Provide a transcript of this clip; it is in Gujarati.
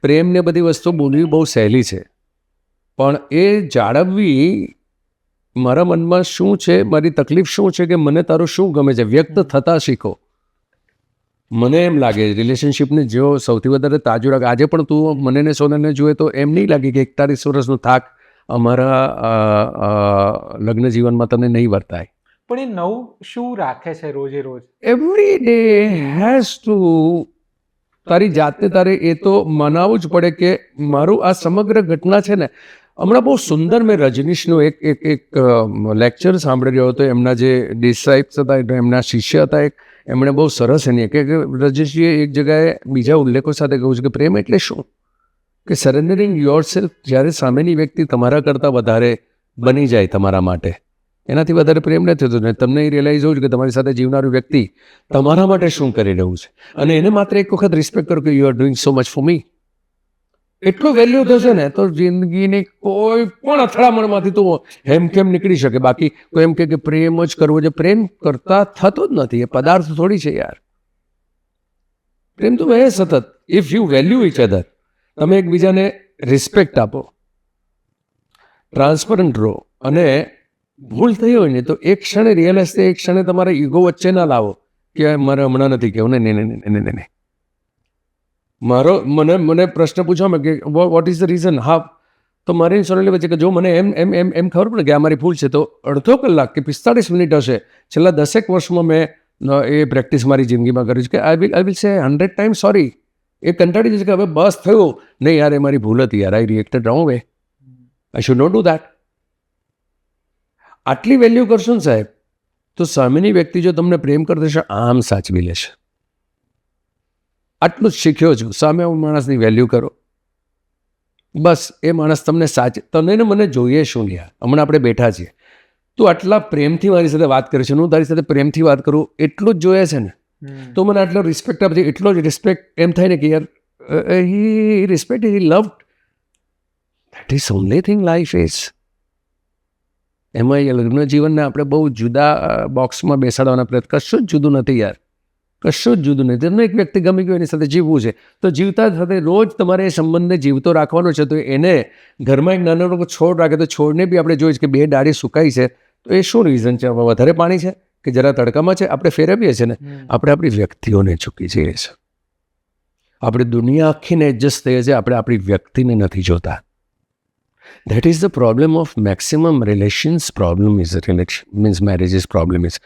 પ્રેમ ને બધી વસ્તુ બોલવી બહુ સહેલી છે, પણ એ જાળવવી, મારા મનમાં શું છે, મારી તકલીફ શું છે, કે મને તારું શું ગમે છે, વ્યક્ત થતાં શીખો. મને એમ લાગે રિલેશનશિપને જો સૌથી વધારે તાજું રાખે, આજે પણ તું મને ને સોનલને જોઈએ તો એમ નહીં લાગે કે 41 વર્ષનો થાક અમારા લગ્ન જીવનમાં તને નહીં વર્તાય. પણ એ નવું શું રાખે છે રોજે રોજ? એવરી ડે હેઝ ટુ, તારી જાતને તારે એ તો મનાવવું જ પડે કે મારું આ સમગ્ર ઘટના છે ને. હમણાં બહુ સુંદર મેં રજનીશનું એક લેક્ચર સાંભળી રહ્યો હતો. એમના જે ડિસાઇપ્સ હતા, એમના શિષ્ય હતા, એમણે બહુ સરસ એની કે રજનીશજીએ એક જગ્યાએ બીજા ઉલ્લેખો સાથે કહ્યું છે કે પ્રેમ એટલે શું, કે સરેન્ડરિંગ યોર સેલ્ફ. જ્યારે સામેની વ્યક્તિ તમારા કરતાં વધારે બની જાય તમારા માટે, એનાથી વધારે પ્રેમ નથી થતો. ને તમને એ રિયલાઇઝ હોવું કે તમારી સાથે જીવનારું વ્યક્તિ તમારા માટે શું કરી રહ્યું છે, અને એને માત્ર એક વખત રિસ્પેક્ટ કરો કે you are doing so much for me. એટલો વેલ્યુ થશે ને તો જિંદગીની કોઈ પણ અથડામણમાંથી તો હેમખેમ નીકળી શકે. બાકી કોઈ એમ કે પ્રેમ જ કરવો છે, પ્રેમ કરતા થતો જ નથી. એ પદાર્થ થોડી છે યાર. પ્રેમ તો એ સતત, if you value each other, તમે એકબીજાને રિસ્પેક્ટ આપો, ટ્રાન્સપરન્ટ રહો, અને ભૂલ થઈ હોય ને તો એક ક્ષણે રિયલાઇઝ થાય, એક ક્ષણે તમારા ઈગો વચ્ચે ના લાવો કે મારે હમણાં નથી કહેવું. નહીં. મને પ્રશ્ન પૂછવામાં કે વોટ ઇઝ ધ રીઝન. હા, તો મારી સોનલી વચ્ચે કે જો મને એમ ખબર પડે કે આ મારી ભૂલ છે, તો અડધો કલાક કે 45 મિનિટ હશે છેલ્લા 10 વર્ષમાં મેં એ પ્રેક્ટિસ મારી જિંદગીમાં કરી છે કે આઈ વિલ સે 100 ટાઈમ સોરી. એ કંટાળી જશે કે હવે બસ થયું, નહીં યાર એ મારી ભૂલ હતી યાર, I reacted wrong way, I should not do that. આટલી વેલ્યુ કરશો ને સાહેબ, તો સામેની વ્યક્તિ જો તમને પ્રેમ કરી દેશે આમ સાચવી લેશે. આટલું જ શીખ્યો છું, સામે માણસની વેલ્યુ કરો, બસ એ માણસ તમને તને ને મને જોઈએ શું લ્યા. હમણાં આપણે બેઠા છીએ, તું આટલા પ્રેમથી મારી સાથે વાત કરે છે, હું તારી સાથે પ્રેમથી વાત કરું, એટલું જ જોઈએ છે ને, તો મને આટલો રિસ્પેક્ટ આપજે. એટલો જ રિસ્પેક્ટ એમ થાય ને કે યાર he respect, he loved. That is only thing life is. એમાં લગ્ન જીવનને આપણે બહુ જુદા બોક્સમાં બેસાડવાના પ્રયત્ન, કશું જ જુદું નથી યાર, કશું જ જુદું નથી. તમને એક વ્યક્તિ ગમી ગયો, એની સાથે જીવવું છે, તો જીવતા સાથે રોજ તમારે એ સંબંધને જીવતો રાખવાનો છે. તો એને ઘરમાં એક નાનો છોડ રાખે, તો છોડને બી આપણે જોઈએ કે 2 ડાળી સુકાઈ છે, તો એ શું રીઝન છે? વધારે પાણી છે કે જરા તડકામાં છે? આપણે ફેરવીએ છીએ ને, આપણે આપણી વ્યક્તિઓને ચૂકી જઈએ છીએ. આપણે દુનિયા આખીને એડજસ્ટ થઈએ છીએ, આપણે આપણી વ્યક્તિને નથી જોતા. That is the problem of maximum relations problem is marriage's problem is